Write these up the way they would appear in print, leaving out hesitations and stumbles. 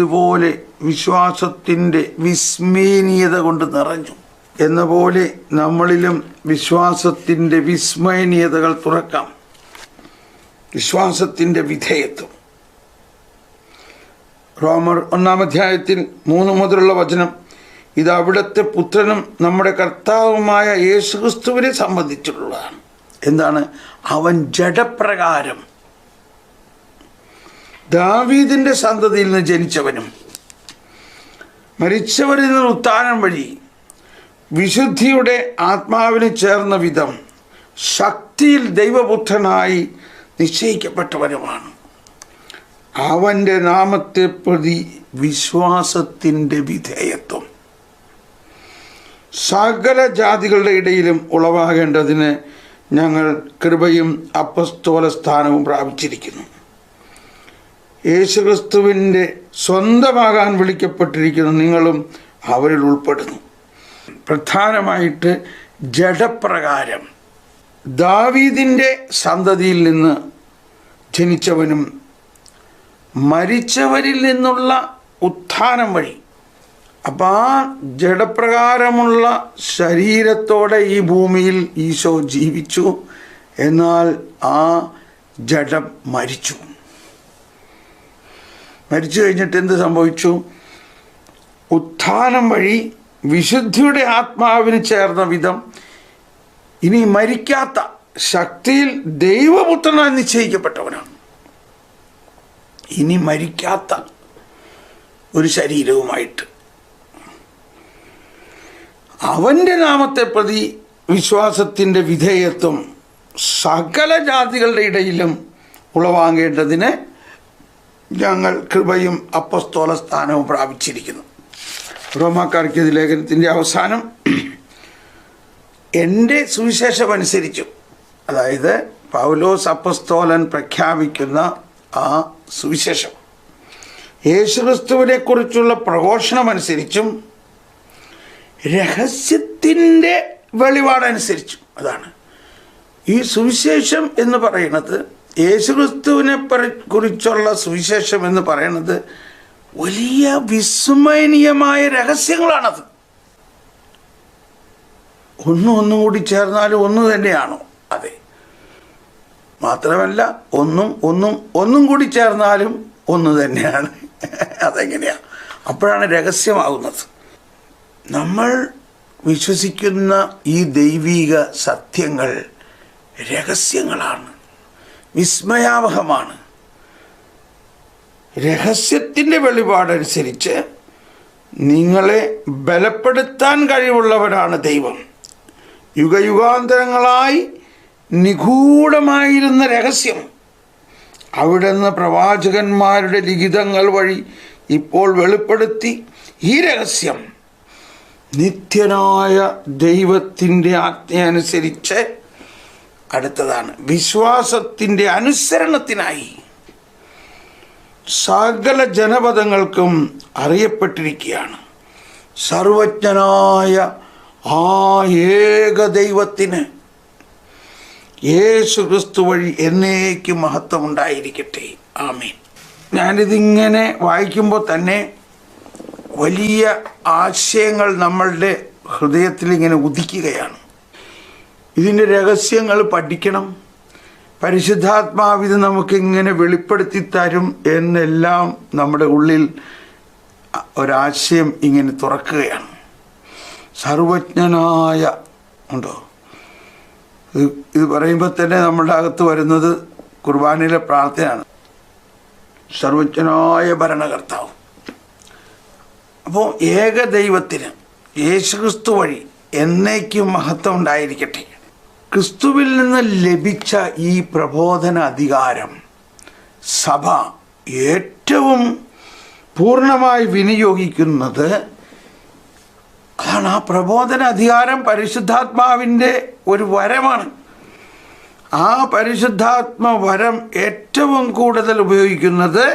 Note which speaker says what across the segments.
Speaker 1: ഇതുപോലെ വിശ്വാസത്തിൻ്റെ വിസ്മയനീയത കൊണ്ട് നിറഞ്ഞു എന്ന പോലെ നമ്മളിലും വിശ്വാസത്തിൻ്റെ വിസ്മയനീയതകൾ തുറക്കാം. വിശ്വാസത്തിൻ്റെ വിധേയത്വം. റോമർ 1-ാം-അധ്യായത്തിൽ 3 മുതലുള്ള വചനം, ഇത് അവിടുത്തെ പുത്രനും നമ്മുടെ കർത്താവുമായ യേശുക്രിസ്തുവിനെ സംബന്ധിച്ചിട്ടുള്ളതാണ്. എന്താണ്? അവൻ ജഡപ്രകാരം ദാവീദിന്റെ സന്തതിയിൽ നിന്ന് ജനിച്ചവനും മരിച്ചവരിൽ നിന്ന് ഉത്ഥാനം വഴി വിശുദ്ധിയുടെ ആത്മാവിന് ചേർന്ന വിധം ശക്തിയിൽ ദൈവപുത്രനായി നിശ്ചയിക്കപ്പെട്ടവനുമാണ്. അവൻ്റെ നാമത്തെ പ്രതി വിശ്വാസത്തിൻ്റെ വിധേയത്വം സകല ജാതികളുടെ ഇടയിലും ഉളവാകേണ്ടതിന് ഞങ്ങൾ കൃപയും അപ്പസ്തോല സ്ഥാനവും പ്രാപിച്ചിരിക്കുന്നു. യേശുക്രിസ്തുവിൻ്റെ സ്വന്തമാകാൻ വിളിക്കപ്പെട്ടിരിക്കുന്ന നിങ്ങളും അവരിൽ ഉൾപ്പെടുന്നു. പ്രധാനമായിട്ട് ജഡപ്രകാരം ദാവീദിൻ്റെ സന്തതിയിൽ നിന്ന് ജനിച്ചവനും മരിച്ചവരിൽ നിന്നുള്ള ഉത്ഥാനം വഴി. അപ്പം ആ ജഡപ്രകാരമുള്ള ശരീരത്തോടെ ഈ ഭൂമിയിൽ ഈശോ ജീവിച്ചു. എന്നാൽ ആ ജഡം മരിച്ചു. മരിച്ചു കഴിഞ്ഞിട്ട് എന്ത് സംഭവിച്ചു? ഉത്ഥാനം വഴി വിശുദ്ധിയുടെ ആത്മാവിന് ചേർന്ന വിധം ഇനി മരിക്കാത്ത ശക്തിയിൽ ദൈവപുത്രനായി നിശ്ചയിക്കപ്പെട്ടവനാണ്. ഇനി മരിക്കാത്ത ഒരു ശരീരവുമായിട്ട് അവൻ്റെ നാമത്തെ പ്രതി വിശ്വാസത്തിൻ്റെ വിധേയത്വം സകല ജാതികളുടെ ഇടയിലും ഉളവാകേണ്ടതിന് ഞങ്ങൾ കൃപയും അപ്പസ്തോല സ്ഥാനവും പ്രാപിച്ചിരിക്കുന്നു. റോമാക്കാർക്ക് ലേഖനത്തിൻ്റെ അവസാനം, എൻ്റെ സുവിശേഷമനുസരിച്ചും, അതായത് പൗലോസ് അപ്പസ്തോലൻ പ്രഖ്യാപിക്കുന്ന ആ സുവിശേഷം, യേശുക്രിസ്തുവിനെ കുറിച്ചുള്ള പ്രഘോഷണമനുസരിച്ചും രഹസ്യത്തിൻ്റെ വെളിപാടനുസരിച്ചും. അതാണ് ഈ സുവിശേഷം എന്ന് പറയുന്നത്. യേശുക്രിസ്തുവിനെ കുറിച്ചുള്ള സുവിശേഷം എന്ന് പറയുന്നത് വലിയ വിസ്മയനീയമായ രഹസ്യങ്ങളാണത്. ഒന്നും കൂടി ചേർന്നാലും ഒന്ന് തന്നെയാണോ? അതെ. മാത്രമല്ല ഒന്നും കൂടി ചേർന്നാലും ഒന്ന് തന്നെയാണ്. അതെങ്ങനെയാ? അപ്പോഴാണ് രഹസ്യമാകുന്നത്. നമ്മൾ വിശ്വസിക്കുന്ന ഈ ദൈവിക സത്യങ്ങൾ രഹസ്യങ്ങളാണ്, വിസ്മയാവഹമാണ്. രഹസ്യത്തിൻ്റെ വെളിപാടനുസരിച്ച് നിങ്ങളെ ബലപ്പെടുത്താൻ കഴിവുള്ളവരാണ് ദൈവം. യുഗയുഗാന്തരങ്ങളായി നിഗൂഢമായിരുന്ന രഹസ്യം അവിടുന്ന് പ്രവാചകന്മാരുടെ ലിഖിതങ്ങൾ വഴി ഇപ്പോൾ വെളിപ്പെടുത്തി. ഈ രഹസ്യം നിത്യനായ ദൈവത്തിൻ്റെ ആജ്ഞയനുസരിച്ച് അടുത്തതാണ് വിശ്വാസത്തിൻ്റെ അനുസരണത്തിനായി സകല ജനപദങ്ങൾക്കും അറിയപ്പെട്ടിരിക്കുകയാണ്. സർവജ്ഞനായ ആ ഏക ദൈവത്തിന് യേശുക്രിസ്തു വഴി എന്നേക്കും മഹത്വമുണ്ടായിരിക്കട്ടെ. ആമേൻ. ഞാനിതിങ്ങനെ വായിക്കുമ്പോൾ തന്നെ വലിയ ആശയങ്ങൾ നമ്മളുടെ ഹൃദയത്തിൽ ഇങ്ങനെ ഉദിക്കുകയാണ്. ഇതിൻ്റെ രഹസ്യങ്ങൾ പഠിക്കണം. പരിശുദ്ധാത്മാവിത് നമുക്കിങ്ങനെ വെളിപ്പെടുത്തി തരും എന്നെല്ലാം നമ്മുടെ ഉള്ളിൽ ഒരാശയം ഇങ്ങനെ തുറക്കുകയാണ്. സർവജ്ഞനായ ഉണ്ടോ? ഇത് പറയുമ്പോൾ തന്നെ നമ്മുടെ അകത്ത് വരുന്നത് കുർബാനയിലെ പ്രാർത്ഥനയാണ്. സർവജ്ഞനായ ഭരണകർത്താവ്. അപ്പോൾ ഏകദൈവത്തിന് യേശുക്രിസ്തു വഴി എന്നേക്കും മഹത്വം ഉണ്ടായിരിക്കട്ടെ. ക്രിസ്തുവിൽ നിന്ന് ലഭിച്ച ഈ പ്രബോധന അധികാരം സഭ ഏറ്റവും പൂർണ്ണമായി വിനിയോഗിക്കുന്നത് അതാണ്. ആ പ്രബോധന അധികാരം പരിശുദ്ധാത്മാവിൻ്റെ ഒരു വരമാണ്. ആ പരിശുദ്ധാത്മ വരം ഏറ്റവും കൂടുതൽ ഉപയോഗിക്കുന്നത്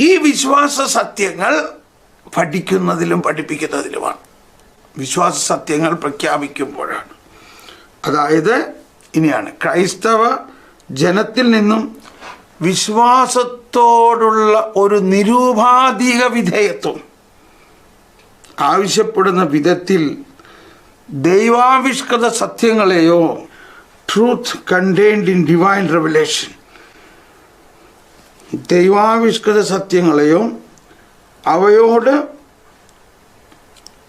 Speaker 1: ഈ വിശ്വാസ സത്യങ്ങൾ പഠിക്കുന്നതിലും പഠിപ്പിക്കുന്നതിലുമാണ്. വിശ്വാസ സത്യങ്ങൾ പ്രഖ്യാപിക്കുമ്പോഴാണ്. അതായത് ഇനിയാണ് ക്രൈസ്തവ ജനത്തിൽ നിന്നും വിശ്വാസത്തോടുള്ള ഒരു നിരൂപാധിക വിധേയത്വം ആവശ്യപ്പെടുന്ന വിധത്തിൽ ദൈവാവിഷ്കൃത സത്യങ്ങളെയോ, truth contained in divine revelation, ദൈവാവിഷ്കൃത സത്യങ്ങളെയോ അവയോട്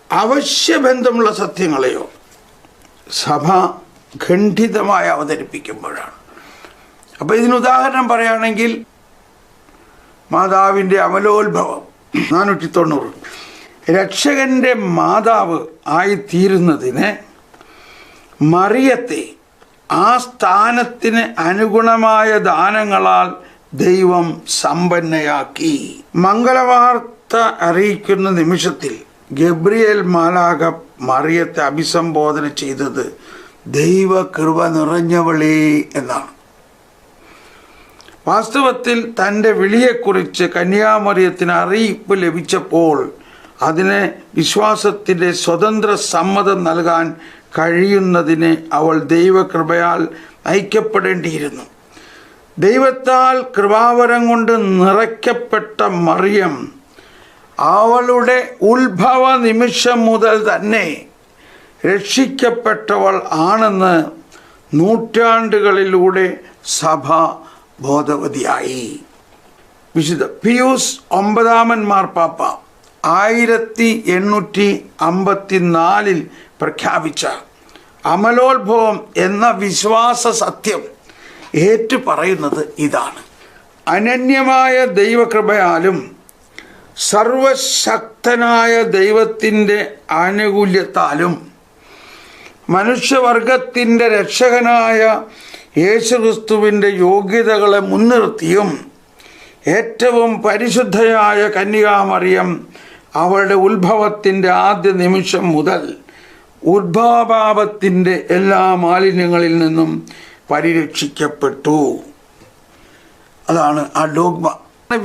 Speaker 1: അവശ്യബന്ധമുള്ള സത്യങ്ങളെയോ സഭ ഖണ്ഡിതമായി അവതരിപ്പിക്കുമ്പോഴാണ്. അപ്പോൾ ഇതിനുദാഹരണം പറയുകയാണെങ്കിൽ മാതാവിൻ്റെ അമലോത്ഭവം 490 രക്ഷകൻ്റെ മാതാവ് ആയിത്തീരുന്നതിന് മറിയത്തെ ആ സ്ഥാനത്തിന് അനുഗുണമായ ദാനങ്ങളാൽ ദൈവം സമ്പന്നയാക്കി. മംഗളവാർത്ത അറിയിക്കുന്ന നിമിഷത്തിൽ ഗബ്രിയേൽ മാലാഖ മറിയത്തെ അഭിസംബോധന ചെയ്തത് ദൈവകൃപ നിറഞ്ഞവളേ എന്നാണ്. വാസ്തവത്തിൽ തൻ്റെ വിളിയെക്കുറിച്ച് കന്യാമറിയത്തിന് അറിയിപ്പ് ലഭിച്ചപ്പോൾ അതിന് വിശ്വാസത്തിൻ്റെ സ്വതന്ത്ര സമ്മതം നൽകാൻ കഴിയുന്നതിന് അവൾ ദൈവകൃപയാൽ നയിക്കപ്പെടേണ്ടിയിരുന്നു. ദൈവത്താൽ കൃപാവരം കൊണ്ട് നിറയ്ക്കപ്പെട്ട മറിയം അവളുടെ ഉത്ഭവ നിമിഷം മുതൽ തന്നെ രക്ഷിക്കപ്പെട്ടവൾ ആണെന്ന് നൂറ്റാണ്ടുകളിലൂടെ സഭ ബോധവതിയായി. വിശുദ്ധ പിയൂസ് 9 മാർപ്പാപ്പ 1854 പ്രഖ്യാപിച്ച അമലോത്ഭവം എന്ന വിശ്വാസ സത്യം ഏറ്റുപറയുന്നത് ഇതാണ്: അനന്യമായ ദൈവകൃപയാലും സർവശക്തനായ ദൈവത്തിൻ്റെ ആനുകൂല്യത്താലും മനുഷ്യവർഗത്തിൻ്റെ രക്ഷകനായ യേശുക്രിസ്തുവിൻ്റെ യോഗ്യതകളെ മുൻനിർത്തിയും ഏറ്റവും പരിശുദ്ധയായ കന്യകാമറിയം അവളുടെ ഉത്ഭവത്തിൻ്റെ ആദ്യ നിമിഷം മുതൽ ഉദ്ഭവപാപത്തിൻ്റെ എല്ലാ മാലിന്യങ്ങളിൽ നിന്നും പരിരക്ഷിക്കപ്പെട്ടു. അതാണ് ആ ഡോഗ്മ,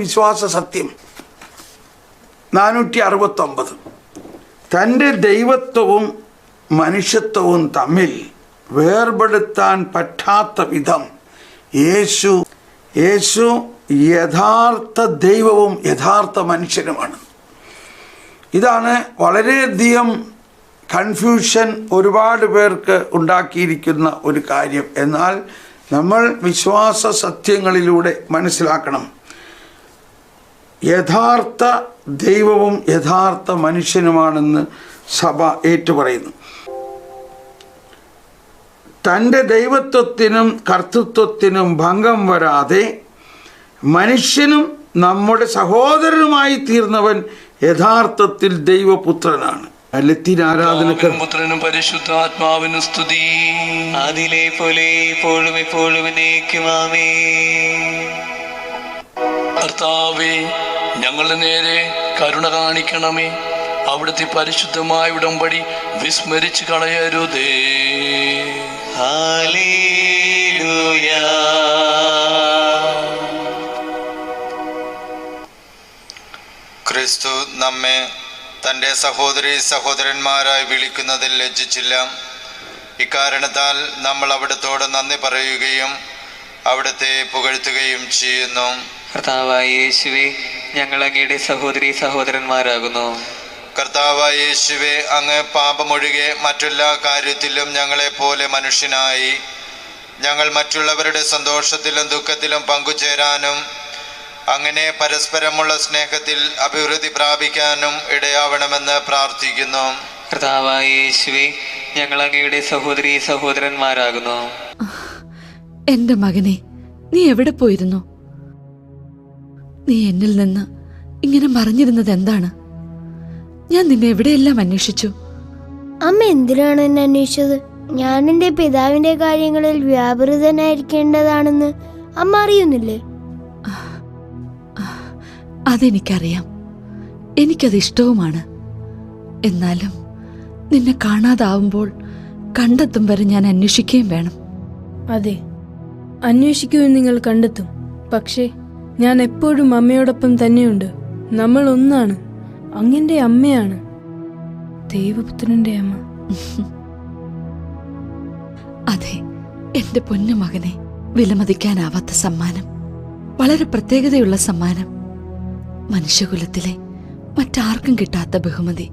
Speaker 1: വിശ്വാസ സത്യം. 469 തൻ്റെ ദൈവത്വവും മനുഷ്യത്വവും തമ്മിൽ വേർപെടുത്താൻ പറ്റാത്ത വിധം യേശു യഥാർത്ഥ ദൈവവും യഥാർത്ഥ മനുഷ്യനുമാണ്. ഇതാണ് വളരെയധികം കൺഫ്യൂഷൻ ഒരുപാട് പേർക്ക് ഉണ്ടാക്കിയിരിക്കുന്ന ഒരു കാര്യം. എന്നാൽ നമ്മൾ വിശ്വാസ സത്യങ്ങളിലൂടെ മനസ്സിലാക്കണം, യഥാർത്ഥ ദൈവവും യഥാർത്ഥ മനുഷ്യനുമാണെന്ന് സഭ ഏറ്റുപറയുന്നു. തൻ്റെ ദൈവത്വത്തിനും കർത്തൃത്വത്തിനും ഭംഗം വരാതെ മനുഷ്യനും നമ്മുടെ സഹോദരനുമായി തീർന്നവൻ യഥാർത്ഥത്തിൽ ദൈവപുത്രനാണ്. ലത്തീൻ ആരാധനക്ക്
Speaker 2: പുത്രനും പരിശുദ്ധാത്മാവിനും സ്തുതി, അതിലെ പോലെ ഇപ്പോഴും എപ്പോഴും എന്നേക്കും ആമേൻ. കർത്താവേ, ഞങ്ങളുടെ നേരെ കരുണ കാണിക്കണമേ. അവിടുത്തെ പരിശുദ്ധമായ ഉടമ്പടി വിസ്മരിച്ചു കളയരുതേ. ഹല്ലേലൂയ.
Speaker 3: ക്രിസ്തു നമ്മെ തൻ്റെ സഹോദരീ സഹോദരന്മാരായി വിളിക്കുന്നതിൽ ലജ്ജിച്ചില്ല. ഇക്കാരണത്താൽ നമ്മൾ അവിടുത്തോട് നന്ദി പറയുകയും അവിടുത്തെ പുകഴ്ത്തുകയും ചെയ്യുന്നു.
Speaker 2: കർത്താവായ യേശുവേ, ഞങ്ങൾ അങ്ങയുടെ സഹോദരീ സഹോദരന്മാരാകുന്നു.
Speaker 3: കർത്താവായ യേശുവേ, അങ്ങ് പാപമൊഴികെ മറ്റെല്ലാ കാര്യത്തിലും ഞങ്ങളെപ്പോലെ മനുഷ്യനായി ഞങ്ങൾ മറ്റുള്ളവരുടെ സന്തോഷത്തിലും ദുഃഖത്തിലും പങ്കുചേരാനും അങ്ങനെ പരസ്പരമുള്ള സ്നേഹത്തിൽ അഭിവൃദ്ധി പ്രാപിക്കാനും ഇടയാവണമെന്ന് പ്രാർത്ഥിക്കുന്നു.
Speaker 2: കർത്താവായ യേശുവേ, ഞങ്ങൾ അങ്ങയുടെ സഹോദരീ സഹോദരന്മാരാകുന്നു.
Speaker 4: എന്റെ മകനെ, നീ എവിടെ പോയിരുന്നു? നീ എന്നിൽ നിന്ന് ഇങ്ങനെ മറഞ്ഞിരുന്നത് എന്താണ്? ഞാൻ നിന്നെ എവിടെയെല്ലാം അന്വേഷിച്ചു.
Speaker 5: അമ്മ എന്തിനാണ് എന്നെ അന്വേഷിച്ചത്? ഞാൻ എന്റെ പിതാവിന്റെ കാര്യങ്ങളിൽ വ്യാപൃതനായിരിക്കേണ്ടതാണെന്ന് അമ്മ അറിയുന്നില്ലേ?
Speaker 4: അതെനിക്കറിയാം, എനിക്കത് ഇഷ്ടവുമാണ്. എന്നാലും നിന്നെ കാണാതാവുമ്പോൾ കണ്ടെത്തും വരെ ഞാൻ അന്വേഷിക്കുകയും വേണം.
Speaker 6: അതെ, അന്വേഷിക്കുമെന്ന് നിങ്ങൾ കണ്ടെത്തും. പക്ഷേ ഞാൻ എപ്പോഴും അമ്മയോടൊപ്പം തന്നെയുണ്ട്. നമ്മൾ ഒന്നാണ്. അങ്ങന്റെ അമ്മയാണ്, ദൈവപുത്രന്റെ അമ്മ.
Speaker 4: അതെ, എന്റെ പൊന്നു മകനെ, വിലമതിക്കാനാവാത്ത സമ്മാനം. വളരെ പ്രത്യേകതയുള്ള സമ്മാനം. മനുഷ്യകുലത്തിലെ മറ്റാർക്കും കിട്ടാത്ത ബഹുമതി.